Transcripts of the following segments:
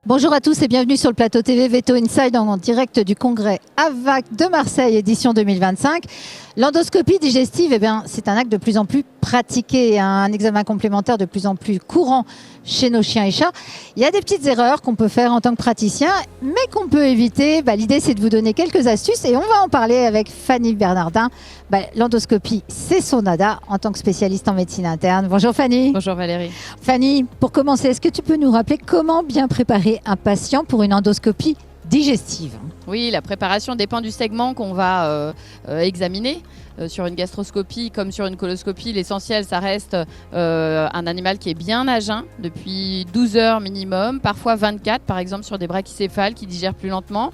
Bonjour à tous et bienvenue sur le plateau TV Veto Inside en direct du congrès AVAC de Marseille édition 2025. L'endoscopie digestive, c'est un acte de plus en plus pratiqué, un examen complémentaire de plus en plus courant chez nos chiens et chats. Il y a des petites erreurs qu'on peut faire en tant que praticien, mais qu'on peut éviter. L'idée, c'est de vous donner quelques astuces et on va en parler avec Fanny Bernardin. L'endoscopie, c'est son dada en tant que spécialiste en médecine interne. Bonjour Fanny. Bonjour Valérie. Fanny, pour commencer, est-ce que tu peux nous rappeler comment bien préparer un patient pour une endoscopie digestive? Oui, la préparation dépend du segment qu'on va examiner. Sur une gastroscopie comme sur une coloscopie, l'essentiel, ça reste un animal qui est bien à jeun depuis 12 heures minimum, parfois 24, par exemple sur des brachycéphales qui digèrent plus lentement.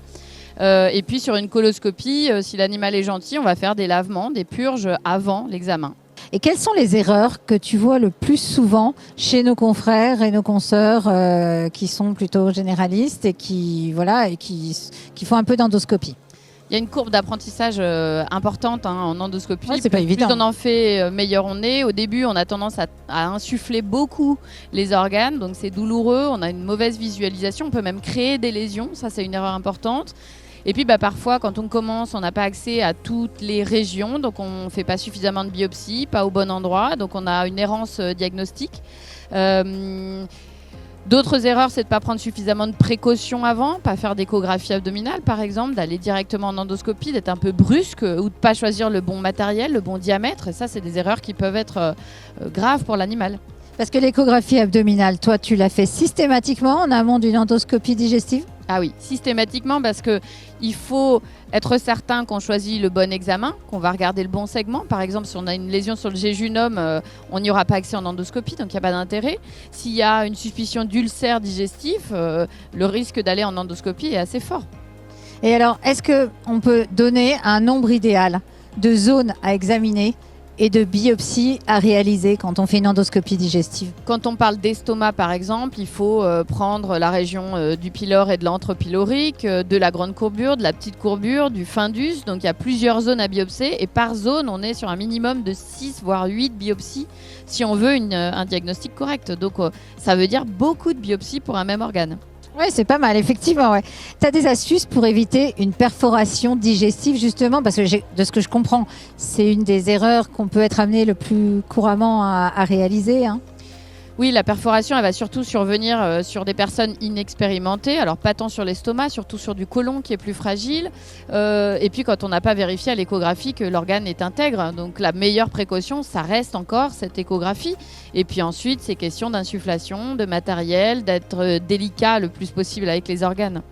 Et puis sur une coloscopie, si l'animal est gentil, on va faire des lavements, des purges avant l'examen. Et quelles sont les erreurs que tu vois le plus souvent chez nos confrères et nos consoeurs qui sont plutôt généralistes et qui font un peu d'endoscopie? Il y a une courbe d'apprentissage importante en endoscopie. Ouais, c'est pas évident. Plus on en fait, meilleur on est. Au début, on a tendance à insuffler beaucoup les organes, donc c'est douloureux. On a une mauvaise visualisation. On peut même créer des lésions. Ça, c'est une erreur importante. Et puis parfois, quand on commence, on n'a pas accès à toutes les régions, donc on ne fait pas suffisamment de biopsies, pas au bon endroit, donc on a une errance diagnostique. D'autres erreurs, c'est de ne pas prendre suffisamment de précautions avant, pas faire d'échographie abdominale par exemple, d'aller directement en endoscopie, d'être un peu brusque ou de ne pas choisir le bon matériel, le bon diamètre. Et ça, c'est des erreurs qui peuvent être graves pour l'animal. Parce que l'échographie abdominale, toi, tu l'as fait systématiquement en amont d'une endoscopie digestive? Ah oui, systématiquement, parce qu'il faut être certain qu'on choisit le bon examen, qu'on va regarder le bon segment. Par exemple, si on a une lésion sur le jéjunum, on n'y aura pas accès en endoscopie, donc il n'y a pas d'intérêt. S'il y a une suspicion d'ulcère digestif, le risque d'aller en endoscopie est assez fort. Et alors, est-ce qu'on peut donner un nombre idéal de zones à examiner et de biopsies à réaliser quand on fait une endoscopie digestive? Quand on parle d'estomac, par exemple, il faut prendre la région du pylore et de l'antre-pylorique, de la grande courbure, de la petite courbure, du fundus. Donc il y a plusieurs zones à biopser et par zone, on est sur un minimum de 6 voire 8 biopsies si on veut un diagnostic correct. Donc ça veut dire beaucoup de biopsies pour un même organe. Oui, c'est pas mal, effectivement. Ouais. Tu as des astuces pour éviter une perforation digestive, justement, parce que de ce que je comprends, c'est une des erreurs qu'on peut être amené le plus couramment à réaliser. Oui, la perforation, elle va surtout survenir sur des personnes inexpérimentées. Alors, pas tant sur l'estomac, surtout sur du côlon qui est plus fragile. Et puis, quand on n'a pas vérifié à l'échographie que l'organe est intègre. Donc, la meilleure précaution, ça reste encore cette échographie. Et puis ensuite, c'est question d'insufflation, de matériel, d'être délicat le plus possible avec les organes.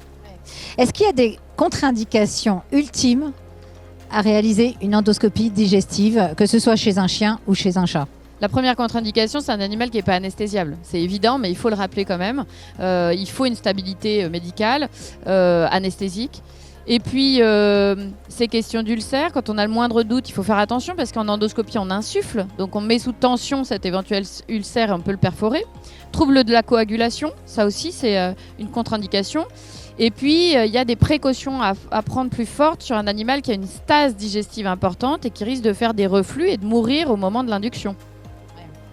Est-ce qu'il y a des contre-indications ultimes à réaliser une endoscopie digestive, que ce soit chez un chien ou chez un chat? La première contre-indication, c'est un animal qui n'est pas anesthésiable. C'est évident, mais il faut le rappeler quand même. Il faut une stabilité médicale, anesthésique. Et puis, ces questions d'ulcère, quand on a le moindre doute, il faut faire attention parce qu'en endoscopie, on insuffle. Donc, on met sous tension cet éventuel ulcère et on peut le perforer. Trouble de la coagulation, ça aussi, c'est une contre-indication. Et puis, il y a des précautions à prendre plus fortes sur un animal qui a une stase digestive importante et qui risque de faire des reflux et de mourir au moment de l'induction.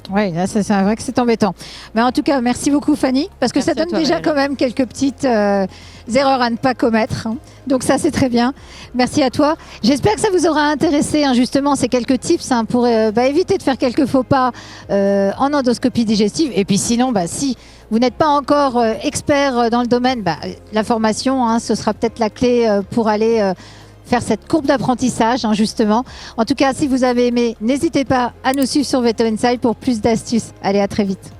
Oui, là, c'est vrai que c'est embêtant. Mais en tout cas, merci beaucoup Fanny, parce que merci ça donne toi, déjà Valérie. Quand même quelques petites erreurs à ne pas commettre. Donc ça, c'est très bien. Merci à toi. J'espère que ça vous aura intéressé, justement, ces quelques tips pour éviter de faire quelques faux pas en endoscopie digestive. Et puis sinon, si vous n'êtes pas encore expert dans le domaine, la formation, ce sera peut-être la clé pour aller faire cette courbe d'apprentissage, justement. En tout cas, si vous avez aimé, n'hésitez pas à nous suivre sur Veto Inside pour plus d'astuces. Allez, à très vite.